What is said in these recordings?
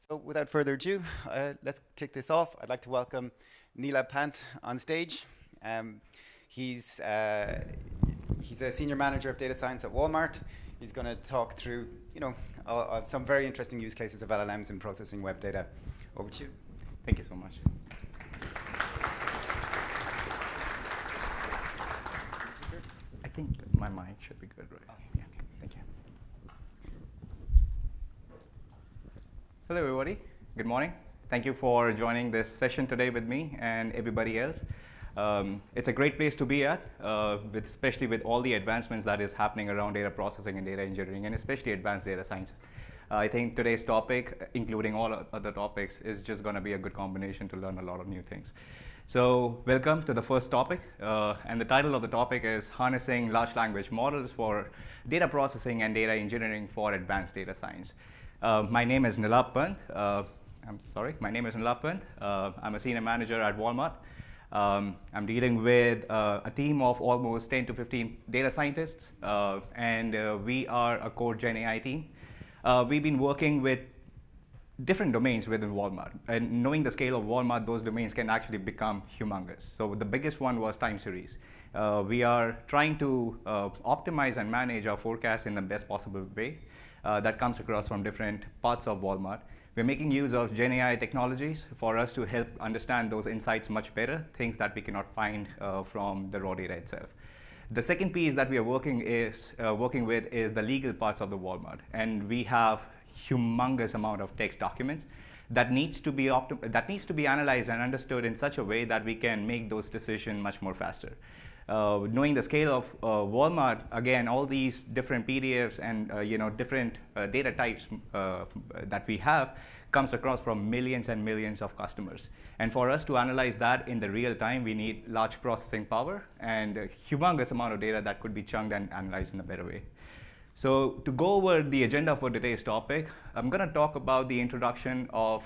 So without further ado, let's kick this off. I'd like to welcome Neelabh Pant on stage. Um, he's, uh, he's a senior manager of data science at Walmart. He's going to talk through, some very interesting use cases of LLMs in processing web data. Over to you. Thank you so much. I think my mic should be good, right? Yeah, okay. Thank you. Hello, everybody. Good morning. Thank you for joining this session today with me and everybody else. It's a great place to be at, especially with all the advancements that is happening around data processing and data engineering, and especially advanced data science. I think today's topic, including all other topics, is just going to be a good combination to learn a lot of new things. So welcome to the first topic, and the title of the topic is Harnessing Large Language Models for Data Processing and Data Engineering for Advanced Data Science. My name is Neelabh Pant. My name is Neelabh Pant. I'm a senior manager at Walmart. I'm dealing with a team of almost 10 to 15 data scientists, and we are a core Gen AI team. We've been working with different domains within Walmart, and knowing the scale of Walmart, those domains can actually become humongous. So the biggest one was time series. We are trying to optimize and manage our forecasts in the best possible way that comes across from different parts of Walmart. We're making use of Gen AI technologies for us to help understand those insights much better, things that we cannot find from the raw data itself. The second piece that we are working with is the legal parts of the Walmart, and we have humongous amount of text documents that needs to be analyzed and understood in such a way that we can make those decisions much more faster. Knowing the scale of Walmart, again, all these different PDFs and different data types that we have comes across from millions and millions of customers. And for us to analyze that in the real time, we need large processing power and a humongous amount of data that could be chunked and analyzed in a better way. So to go over the agenda for today's topic, I'm going to talk about the introduction of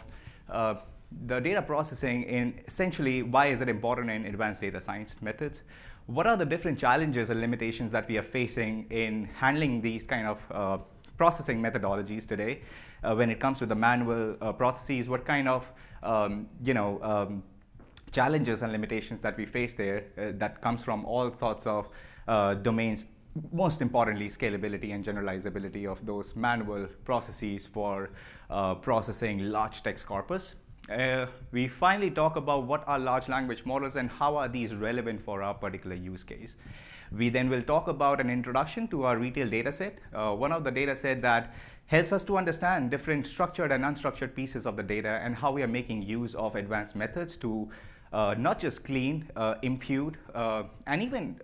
the data processing in essentially why is it important in advanced data science methods. What are the different challenges and limitations that we are facing in handling these kind of processing methodologies today when it comes to the manual processes? What kind of challenges and limitations that we face there that comes from all sorts of domains, most importantly scalability and generalizability of those manual processes for processing large text corpus. We finally talk about what are large language models and how are these relevant for our particular use case. We then will talk about an introduction to our retail data set, one of the data set that helps us to understand different structured and unstructured pieces of the data and how we are making use of advanced methods to not just clean, impute, and even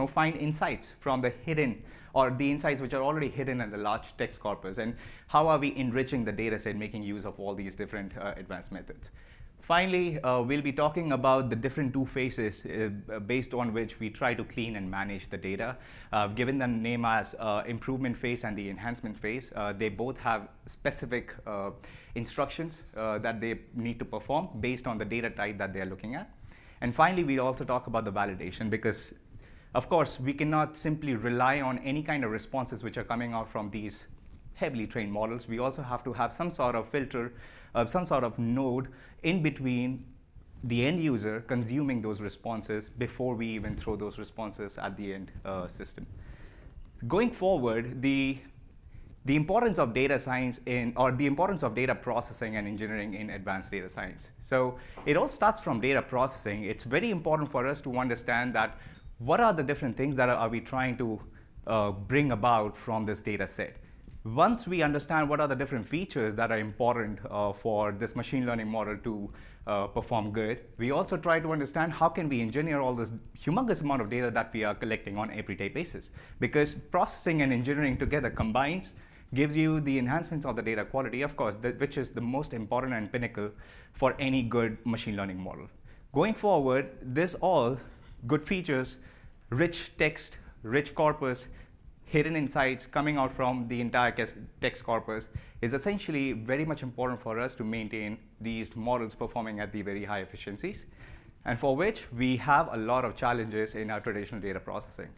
find insights from the hidden or the insights which are already hidden in the large text corpus, and how are we enriching the data set, making use of all these different advanced methods. Finally, we'll be talking about the different two phases based on which we try to clean and manage the data. I've given them name as improvement phase and the enhancement phase. They both have specific instructions that they need to perform based on the data type that they're looking at. And finally, we also talk about the validation, because of course, we cannot simply rely on any kind of responses which are coming out from these heavily trained models. We also have to have some sort of filter, some sort of node in between the end user consuming those responses before we even throw those responses at the end system. Going forward, the importance of data science the importance of data processing and engineering in advanced data science. So it all starts from data processing. It's very important for us to understand that what are the different things that are we trying to bring about from this data set. Once we understand what are the different features that are important for this machine learning model to perform good, we also try to understand how can we engineer all this humongous amount of data that we are collecting on an everyday basis. Because processing and engineering together combines gives you the enhancements of the data quality, of course, which is the most important and pinnacle for any good machine learning model. Going forward, this all good features, rich text, rich corpus, hidden insights coming out from the entire text corpus is essentially very much important for us to maintain these models performing at the very high efficiencies, and for which we have a lot of challenges in our traditional data processing.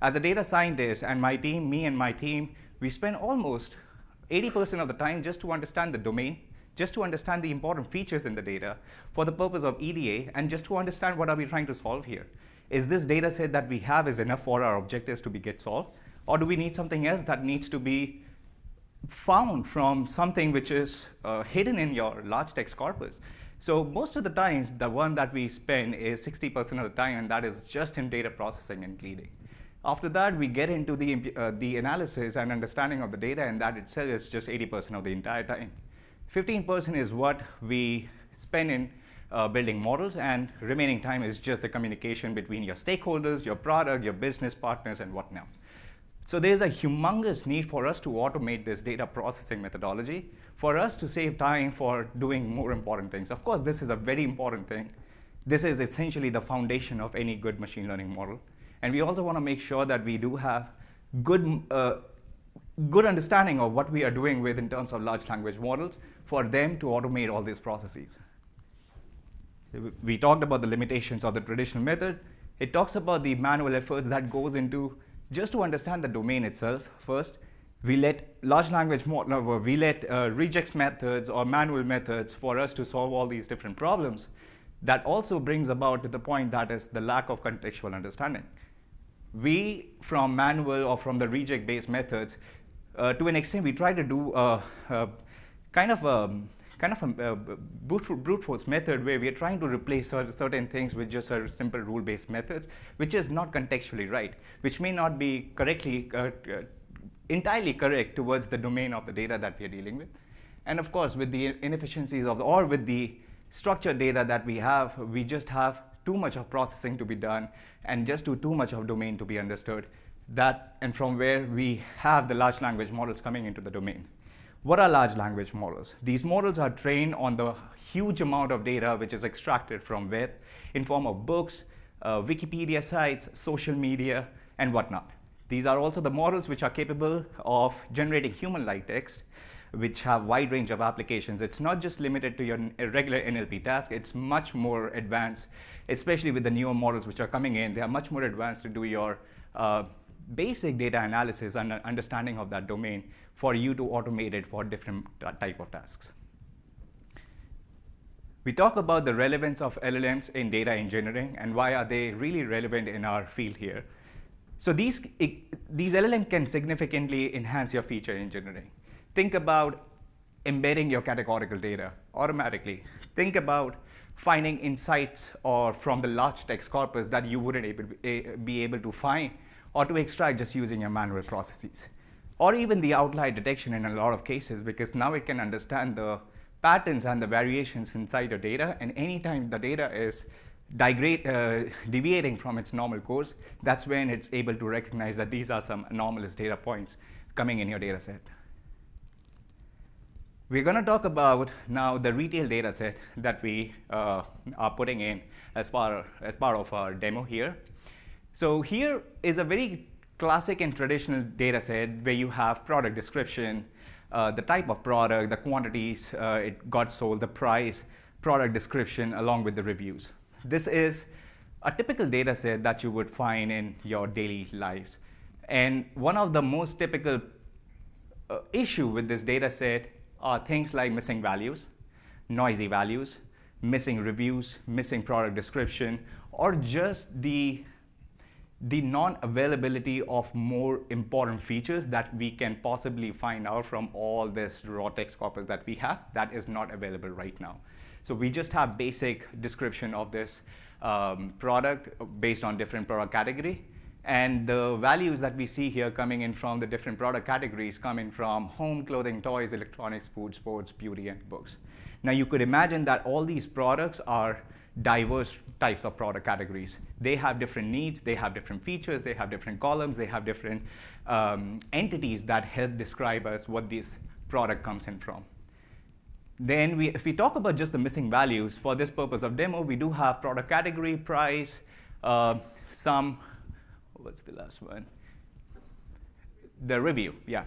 As a data scientist and me and my team, we spend almost 80% of the time just to understand the domain, just to understand the important features in the data for the purpose of EDA, and just to understand what are we trying to solve here. Is this data set that we have is enough for our objectives to get solved? Or do we need something else that needs to be found from something which is hidden in your large text corpus? So most of the times, the one that we spend is 60% of the time, and that is just in data processing and cleaning. After that, we get into the analysis and understanding of the data, and that itself is just 80% of the entire time. 15% is what we spend in building models, and remaining time is just the communication between your stakeholders, your product, your business partners, and whatnot. So there's a humongous need for us to automate this data processing methodology, for us to save time for doing more important things. Of course, this is a very important thing. This is essentially the foundation of any good machine learning model. And we also want to make sure that we do have good understanding of what we are doing with in terms of large language models for them to automate all these processes. We talked about the limitations of the traditional method. It talks about the manual efforts that goes into just to understand the domain itself. First, we let large language model, we let regex methods or manual methods for us to solve all these different problems. That also brings about to the point that is the lack of contextual understanding. We, from manual or from the reject-based methods, to an extent, we try to do kind of a brute force method where we are trying to replace certain things with just a simple rule-based methods, which is not contextually right, which may not be correctly, entirely correct towards the domain of the data that we are dealing with. And of course, with the inefficiencies of, or with the structured data that we have, we just have too much of processing to be done and just too much of domain to be understood. That, and from where we have the large language models coming into the domain. What are large language models? These models are trained on the huge amount of data which is extracted from web in form of books, Wikipedia sites, social media, and whatnot. These are also the models which are capable of generating human-like text, which have wide range of applications. It's not just limited to your regular NLP task, it's much more advanced, especially with the newer models which are coming in. They are much more advanced to do your basic data analysis and understanding of that domain for you to automate it for different type of tasks. We talk about the relevance of LLMs in data engineering and why are they really relevant in our field here. So these LLMs can significantly enhance your feature engineering. Think about embedding your categorical data automatically. Think about finding insights or from the large text corpus that you wouldn't be able to find or to extract just using your manual processes. Or even the outlier detection in a lot of cases, because now it can understand the patterns and the variations inside your data, and anytime the data is deviating from its normal course, that's when it's able to recognize that these are some anomalous data points coming in your data set. We're going to talk about now the retail data set that we are putting in as part of our demo here. So here is a very classic and traditional data set where you have product description, the type of product, the quantities it got sold, the price, product description, along with the reviews. This is a typical data set that you would find in your daily lives. And one of the most typical issue with this data set are things like missing values, noisy values, missing reviews, missing product description, or just the non-availability of more important features that we can possibly find out from all this raw text corpus that we have that is not available right now. So we just have basic description of this product based on different product category. And the values that we see here coming in from the different product categories coming from home, clothing, toys, electronics, food, sports, beauty, and books. Now you could imagine that all these products are diverse types of product categories. They have different needs, they have different features, they have different columns, they have different entities that help describe us what this product comes in from. Then if we talk about just the missing values, for this purpose of demo, we do have product category, price, what's the last one? The review, yeah.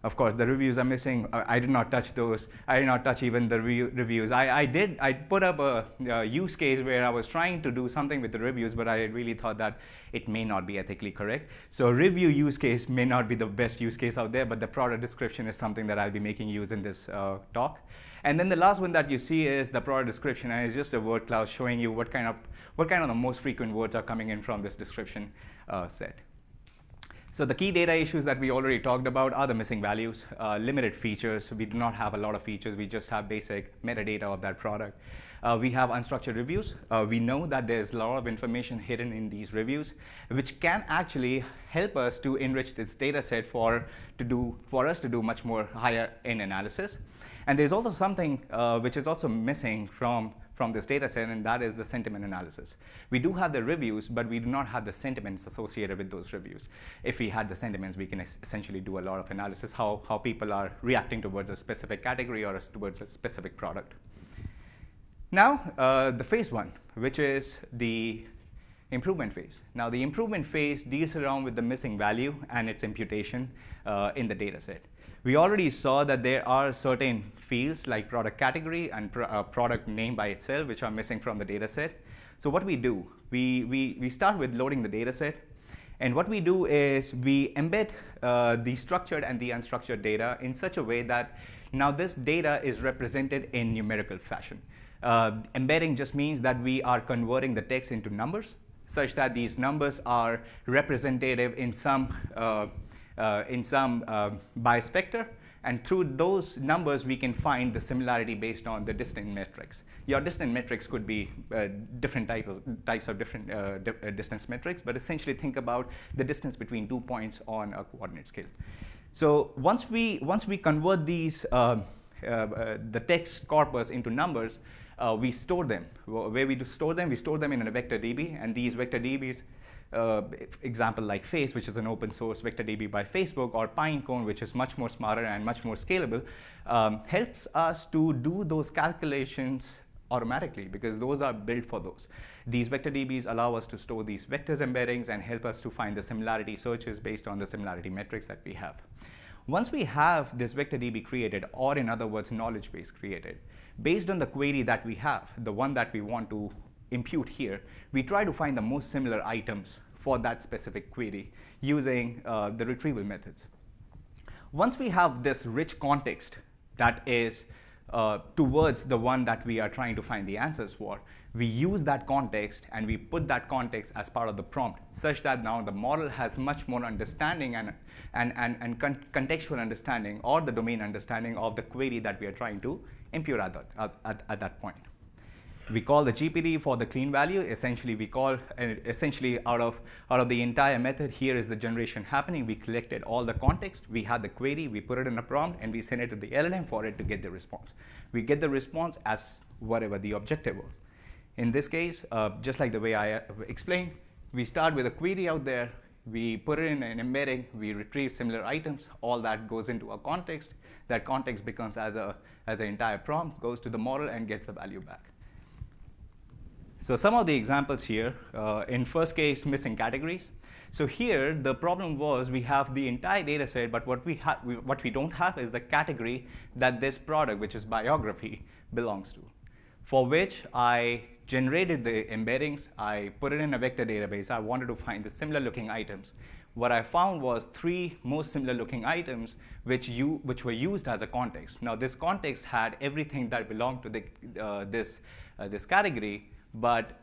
Of course, the reviews are missing. I did not touch those. I did not touch even the reviews. I put up a use case where I was trying to do something with the reviews, but I really thought that it may not be ethically correct. So review use case may not be the best use case out there, but the product description is something that I'll be making use in this talk. And then the last one that you see is the product description, and it's just a word cloud showing you what kind of the most frequent words are coming in from this description set. So the key data issues that we already talked about are the missing values, limited features. We do not have a lot of features. We just have basic metadata of that product. We have unstructured reviews. We know that there's a lot of information hidden in these reviews, which can actually help us to enrich this data set for us to do much more higher end analysis. And there's also something which is also missing from this data set, and that is the sentiment analysis. We do have the reviews, but we do not have the sentiments associated with those reviews. If we had the sentiments, we can essentially do a lot of analysis, how people are reacting towards a specific category or towards a specific product. Now, the phase one, which is the improvement phase. Now, the improvement phase deals around with the missing value and its imputation in the data set. We already saw that there are certain fields like product category and product name by itself, which are missing from the data set. So what we do, we start with loading the data set. And what we do is we embed the structured and the unstructured data in such a way that now this data is represented in numerical fashion. Embedding just means that we are converting the text into numbers such that these numbers are representative in some bispector, and through those numbers we can find the similarity based on the distance metrics. Your distance metrics could be different types of different distance metrics, but essentially think about the distance between 2 points on a coordinate scale. So once we convert these the text corpus into numbers, we store them. Where we store them, we store them in a vector DB, and these vector DBs, example like Face, which is an open source vector DB by Facebook, or Pinecone, which is much more smarter and much more scalable, helps us to do those calculations automatically because those are built for those. These vector DBs allow us to store these vectors embeddings and help us to find the similarity searches based on the similarity metrics that we have. Once we have this vector DB created, or in other words, knowledge base created, based on the query that we have, the one that we want to impute here, we try to find the most similar items for that specific query using the retrieval methods. Once we have this rich context that is towards the one that we are trying to find the answers for, we use that context and we put that context as part of the prompt such that now the model has much more understanding and contextual understanding or the domain understanding of the query that we are trying to impute at that point. We call the GPD for the clean value. Essentially, we call out of the entire method, here is the generation happening. We collected all the context. We had the query. We put it in a prompt, and we send it to the LLM for it to get the response. We get the response as whatever the objective was. In this case, just like the way I explained, we start with a query out there. We put it in an embedding. We retrieve similar items. All that goes into a context. That context becomes as an entire prompt, goes to the model, and gets the value back. So some of the examples here, in first case, missing categories. So here, the problem was we have the entire data set, but what we don't have is the category that this product, which is biography, belongs to, for which I generated the embeddings. I put it in a vector database. I wanted to find the similar looking items. What I found was 3 most similar looking items which were used as a context. Now, this context had everything that belonged to this category, but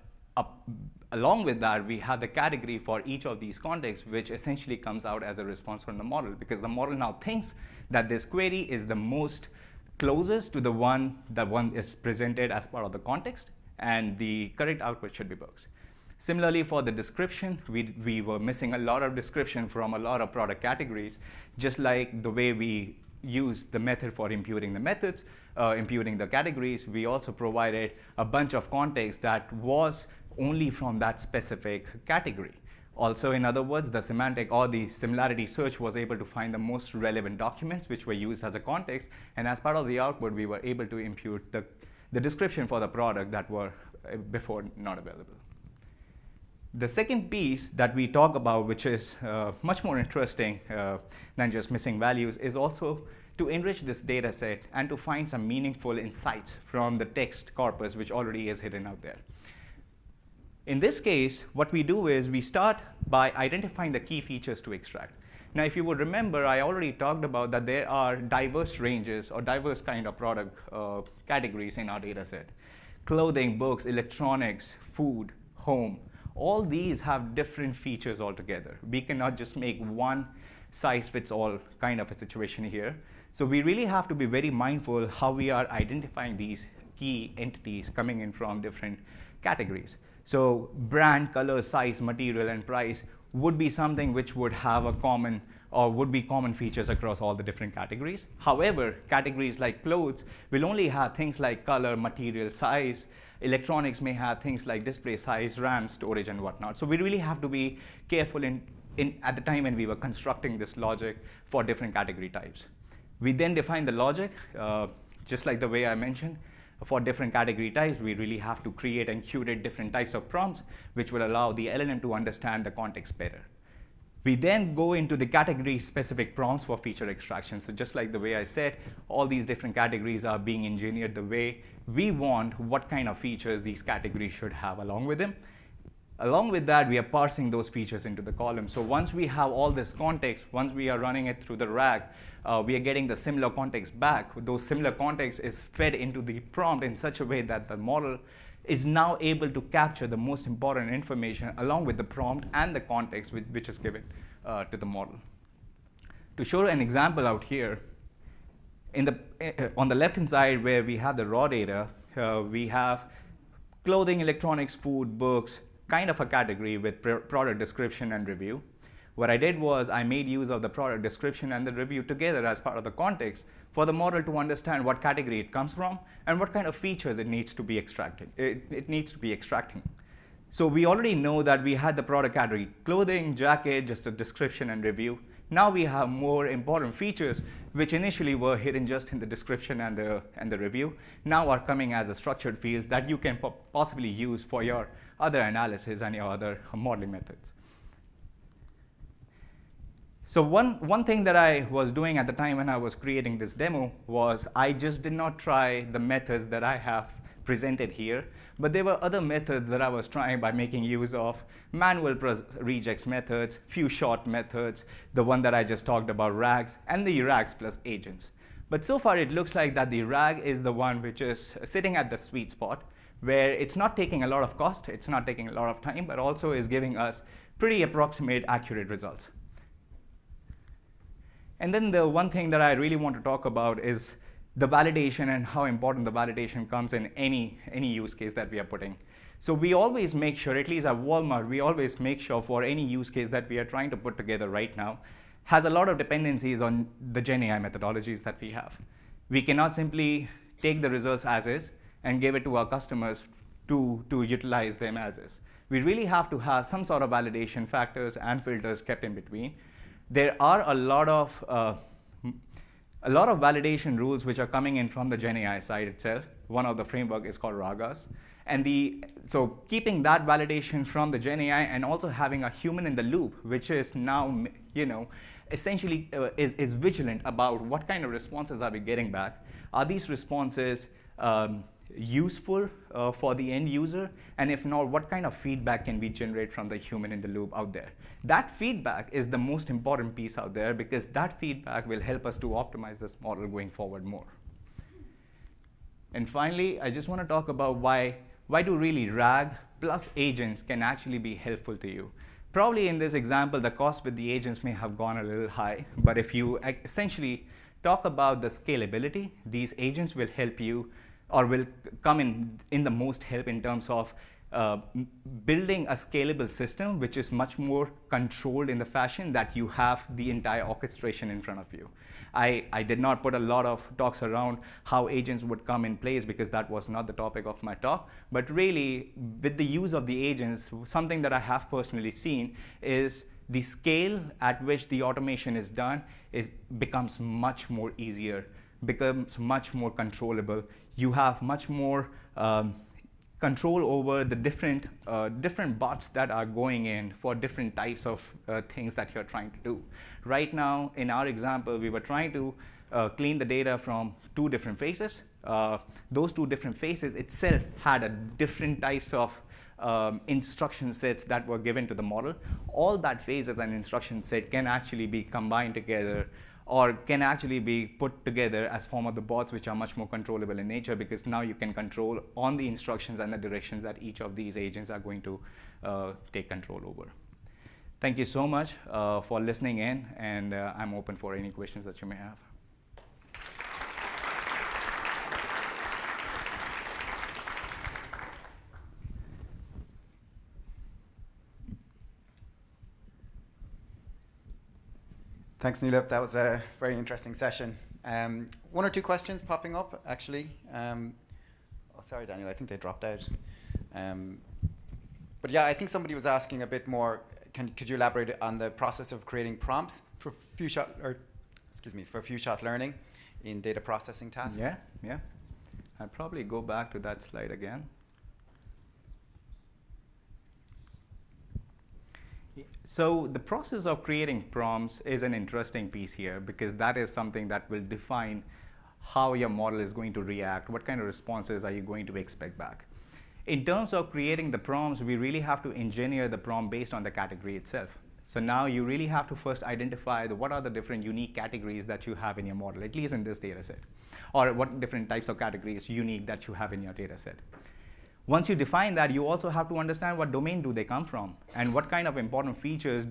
along with that, we have the category for each of these contexts, which essentially comes out as a response from the model, because the model now thinks that this query is the most closest to the one that is presented as part of the context, and the correct output should be box. Similarly, for the description, we were missing a lot of description from a lot of product categories, just like the way we use the method for imputing the methods, imputing the categories. We also provided a bunch of context that was only from that specific category. Also, in other words, the semantic or the similarity search was able to find the most relevant documents which were used as a context, and as part of the output, we were able to impute the description for the product that were before not available. The second piece that we talk about, which is much more interesting than just missing values, is also to enrich this data set and to find some meaningful insights from the text corpus, which already is hidden out there. In this case, what we do is we start by identifying the key features to extract. Now, if you would remember, I already talked about that there are diverse ranges or diverse kind of product categories in our data set. Clothing, books, electronics, food, home. All these have different features altogether. We cannot just make one size fits all kind of a situation here. So we really have to be very mindful how we are identifying these key entities coming in from different categories. So brand, color, size, material, and price would be something which would have a common or would be common features across all the different categories. However, categories like clothes will only have things like color, material, size. Electronics may have things like display size, RAM, storage, and whatnot. So we really have to be careful at the time when we were constructing this logic for different category types. We then define the logic, just like the way I mentioned. For different category types, we really have to create and curate different types of prompts, which will allow the LLM to understand the context better. We then go into the category-specific prompts for feature extraction. So just like the way I said, all these different categories are being engineered the way we want what kind of features these categories should have along with them. Along with that, we are parsing those features into the column. So once we have all this context, once we are running it through the RAG, we are getting the similar context back. Those similar context is fed into the prompt in such a way that the model is now able to capture the most important information along with the prompt and the context which is given to the model. To show an example out here, on the left-hand side where we have the raw data, we have clothing, electronics, food, books, kind of a category with product description and review. What I did was I made use of the product description and the review together as part of the context for the model to understand what category it comes from and what kind of features it needs to be extracting. It needs to be extracting. So we already know that we had the product category, clothing, jacket, just a description and review. Now we have more important features which initially were hidden just in the description and the review, now are coming as a structured field that you can possibly use for your other analysis and your other modeling methods. So one thing that I was doing at the time when I was creating this demo was I just did not try the methods that I have presented here, but there were other methods that I was trying by making use of manual regex methods, few short methods, the one that I just talked about, RAGs, and the RAGs plus agents. But so far it looks like that the RAG is the one which is sitting at the sweet spot, where it's not taking a lot of cost, it's not taking a lot of time, but also is giving us pretty approximate, accurate results. And then the one thing that I really want to talk about is the validation and how important the validation comes in any use case that we are putting. So we always make sure, at least at Walmart, we always make sure for any use case that we are trying to put together right now, has a lot of dependencies on the Gen AI methodologies that we have. We cannot simply take the results as is and give it to our customers to utilize them as is. We really have to have some sort of validation factors and filters kept in between. There are a lot of validation rules which are coming in from the Gen AI side itself. One of the framework is called RAGAS. And so keeping that validation from the Gen AI and also having a human in the loop, which is now, essentially is vigilant about what kind of responses are we getting back. Are these responses useful for the end user? And if not, what kind of feedback can we generate from the human in the loop out there? That feedback is the most important piece out there because that feedback will help us to optimize this model going forward more. And finally, I just want to talk about why do really RAG plus agents can actually be helpful to you. Probably in this example, the cost with the agents may have gone a little high, but if you essentially talk about the scalability, these agents will help you or will come in the most help in terms of building a scalable system which is much more controlled in the fashion that you have the entire orchestration in front of you. I did not put a lot of talks around how agents would come in place because that was not the topic of my talk, but really with the use of the agents, something that I have personally seen is the scale at which the automation is done becomes much more easier, becomes much more controllable. You have much more control over the different bots that are going in for different types of things that you're trying to do. Right now, in our example, we were trying to clean the data from 2 different faces. Those 2 different faces itself had a different types of instruction sets that were given to the model. All that phases and instruction set can actually be combined together, or can actually be put together as form of the bots, which are much more controllable in nature, because now you can control on the instructions and the directions that each of these agents are going to take control over. Thank you so much for listening in, and I'm open for any questions that you may have. Thanks, Neelabh. That was a very interesting session. 1 or 2 questions popping up, actually. Oh, sorry, Daniel, I think they dropped out. But yeah, I think somebody was asking a bit more. Could you elaborate on the process of creating prompts for few-shot learning in data processing tasks? Yeah. I'll probably go back to that slide again. So the process of creating prompts is an interesting piece here, because that is something that will define how your model is going to react, what kind of responses are you going to expect back. In terms of creating the prompts, we really have to engineer the prompt based on the category itself. So now you really have to first identify what are the different unique categories that you have in your model, at least in this data set, or what different types of categories unique that you have in your data set. Once you define that, you also have to understand what domain do they come from, and what kind of important features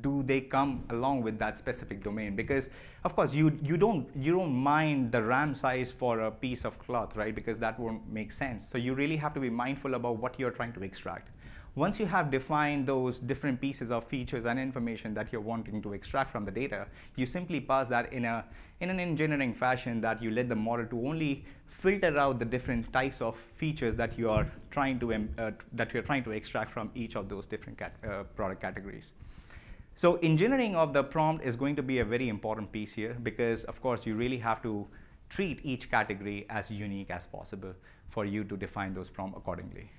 do they come along with that specific domain. Because of course you don't mind the RAM size for a piece of cloth, right? Because that won't make sense. So you really have to be mindful about what you're trying to extract. Once you have defined those different pieces of features and information that you're wanting to extract from the data, you simply pass that in an engineering fashion that you let the model to only filter out the different types of features that you are trying to extract from each of those different product categories. So engineering of the prompt is going to be a very important piece here, because of course you really have to treat each category as unique as possible for you to define those prompts accordingly.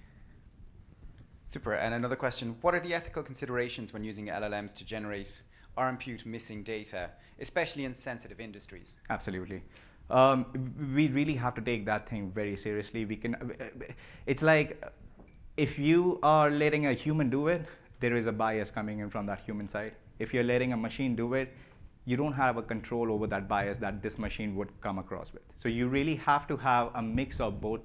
Super. And another question, what are the ethical considerations when using LLMs to generate or impute missing data, especially in sensitive industries? Absolutely. We really have to take that thing very seriously. It's like, if you are letting a human do it, there is a bias coming in from that human side. If you're letting a machine do it, you don't have a control over that bias that this machine would come across with. So you really have to have a mix of both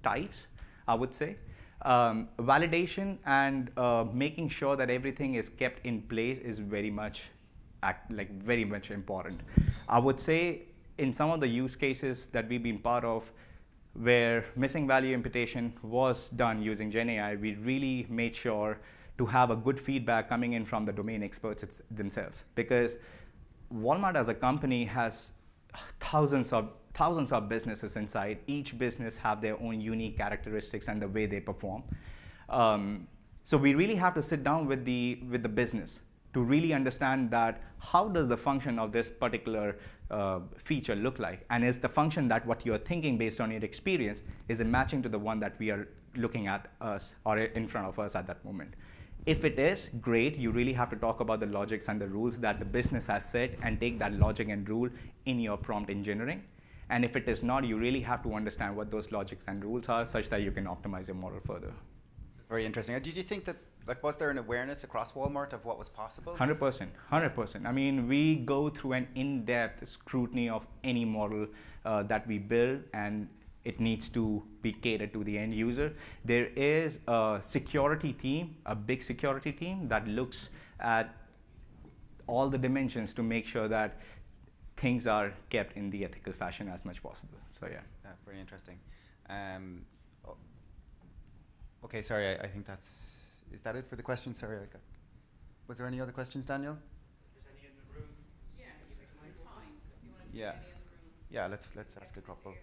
types, I would say. Validation and making sure that everything is kept in place is very much important. I would say in some of the use cases that we've been part of, where missing value imputation was done using GenAI, we really made sure to have a good feedback coming in from the domain experts themselves. Because Walmart as a company has thousands of businesses inside. Each business have their own unique characteristics and the way they perform. So we really have to sit down with the business to really understand that how does the function of this particular feature look like, and is the function that what you're thinking based on your experience, is it matching to the one that we are looking at us or in front of us at that moment. If it is, great. You really have to talk about the logics and the rules that the business has set and take that logic and rule in your prompt engineering. And if it is not, you really have to understand what those logics and rules are, such that you can optimize your model further. Very interesting. Did you think that, was there an awareness across Walmart of what was possible? 100%, 100%. I mean, we go through an in-depth scrutiny of any model that we build, and it needs to be catered to the end user. There is a security team, a big security team, that looks at all the dimensions to make sure that things are kept in the ethical fashion as much possible. So yeah. Very interesting. Okay, sorry, I think is that it for the questions? Sorry, was there any other questions, Daniel? Is any in the room? Yeah, you take my time. So if you want to yeah. take any in the room. Yeah, let's ask a couple.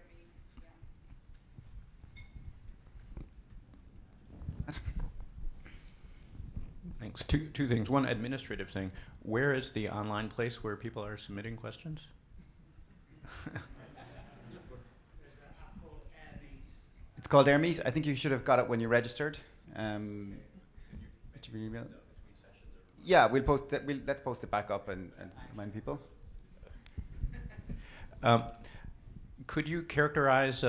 Thanks. Two things. One administrative thing. Where is the online place where people are submitting questions? It's called Airmeet. I think you should have got it when you registered. What's your email? Yeah, we'll post that. Let's post it back up and remind people. Could you characterize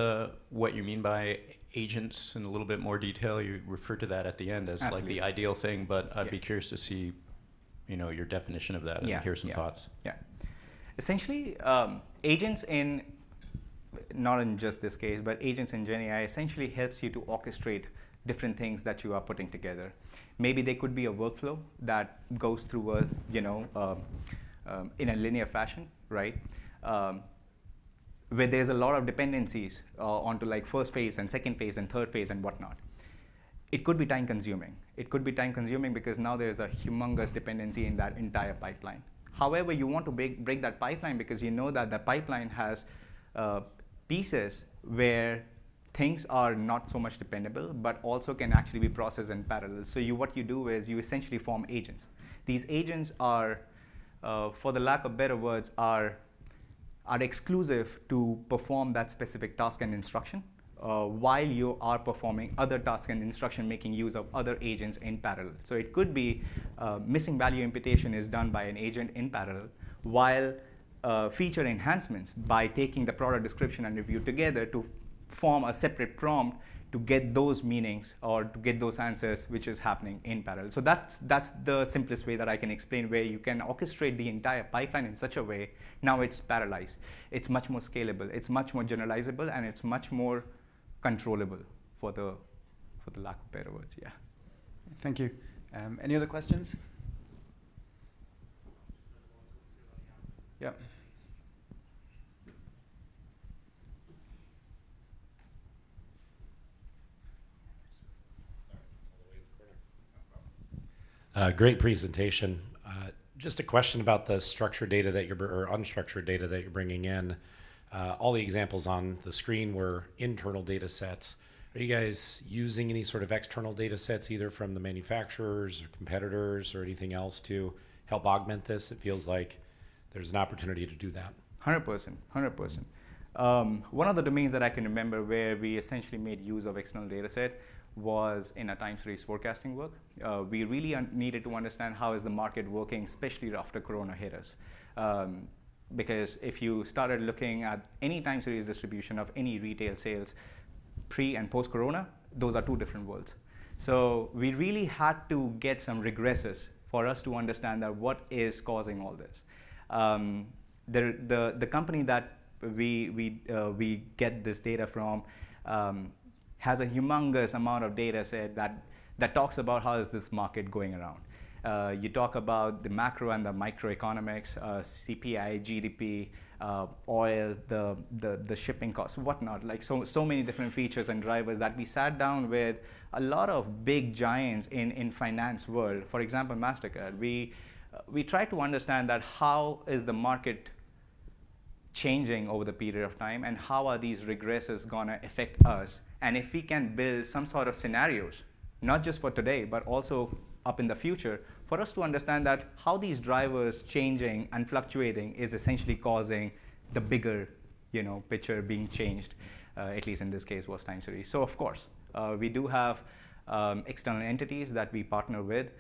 what you mean by agents in a little bit more detail? You referred to that at the end as like the ideal thing, but I'd be curious to see, your definition of that and hear some thoughts. Yeah. Essentially, agents in, not in just this case, but agents in GenAI essentially helps you to orchestrate different things that you are putting together. Maybe they could be a workflow that goes through a, in a linear fashion, right? Where there's a lot of dependencies onto like first phase and second phase and third phase and whatnot. It could be time consuming. It could be time consuming because now there's a humongous dependency in that entire pipeline. However, you want to break that pipeline because you know that the pipeline has pieces where things are not so much dependable, but also can actually be processed in parallel. So what you do is you essentially form agents. These agents are, for the lack of better words, are exclusive to perform that specific task and instruction, while you are performing other tasks and instruction, making use of other agents in parallel. So it could be missing value imputation is done by an agent in parallel, while feature enhancements by taking the product description and review together to form a separate prompt to get those meanings or to get those answers, which is happening in parallel. So that's the simplest way that I can explain, where you can orchestrate the entire pipeline in such a way. Now it's parallelized. It's much more scalable. It's much more generalizable, and it's much more controllable, for the lack of better words. Yeah. Thank you. Any other questions? Yeah. Great presentation. Just a question about the structured data that or unstructured data that you're bringing in. All the examples on the screen were internal data sets. Are you guys using any sort of external data sets, either from the manufacturers or competitors or anything else, to help augment this? It feels like there's an opportunity to do that. 100%, 100%. One of the domains that I can remember where we essentially made use of external data set was in a time series forecasting work. We really needed to understand how is the market working, especially after Corona hit us. Because if you started looking at any time series distribution of any retail sales pre and post Corona, those are two different worlds. So we really had to get some regresses for us to understand that what is causing all this. The company that we get this data from has a humongous amount of data set that talks about how is this market going around. You talk about the macro and the microeconomics, CPI, GDP, oil, the shipping costs, whatnot. Like so many different features and drivers that we sat down with a lot of big giants in finance world. For example, MasterCard. We try to understand that how is the market changing over the period of time, and how are these regresses gonna affect us, and if we can build some sort of scenarios, not just for today, but also up in the future, for us to understand that how these drivers changing and fluctuating is essentially causing the bigger, picture being changed. At least in this case was time series. So of course, we do have external entities that we partner with.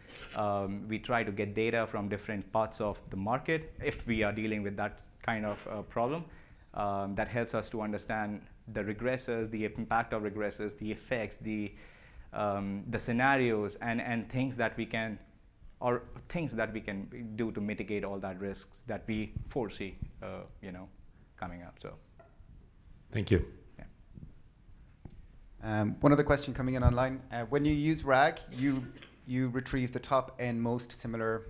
We try to get data from different parts of the market if we are dealing with that kind of problem. That helps us to understand the regressors, the impact of regressors, the effects, the scenarios, and things that we can do to mitigate all that risks that we foresee, coming up. So, thank you. One other question coming in online. When you use RAG, you retrieve the top and most similar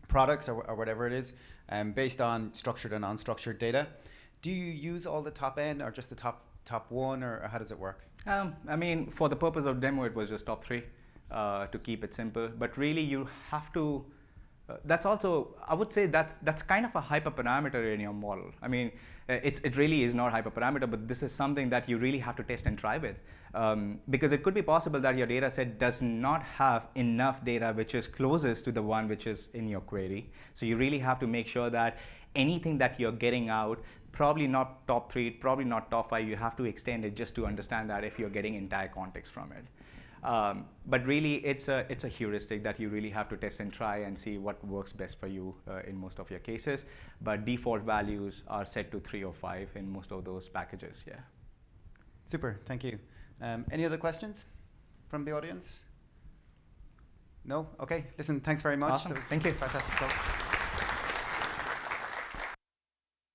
products or whatever it is, based on structured and unstructured data. Do you use all the top N or just the top one, or how does it work? I mean, for the purpose of demo, it was just top 3 to keep it simple. But really, you have to. That's also, I would say, that's kind of a hyperparameter in your model. I mean, it really is not hyperparameter, but this is something that you really have to test and try with, because it could be possible that your data set does not have enough data which is closest to the one which is in your query. So you really have to make sure that anything that you're getting out probably not top 3, probably not top 5. You have to extend it just to understand that if you're getting entire context from it. But really, it's a heuristic that you really have to test and try and see what works best for you in most of your cases. But default values are set to 3 or 5 in most of those packages, yeah. Super, thank you. Any other questions from the audience? No? Okay, listen, thanks very much. Awesome. Thank you. Fantastic talk.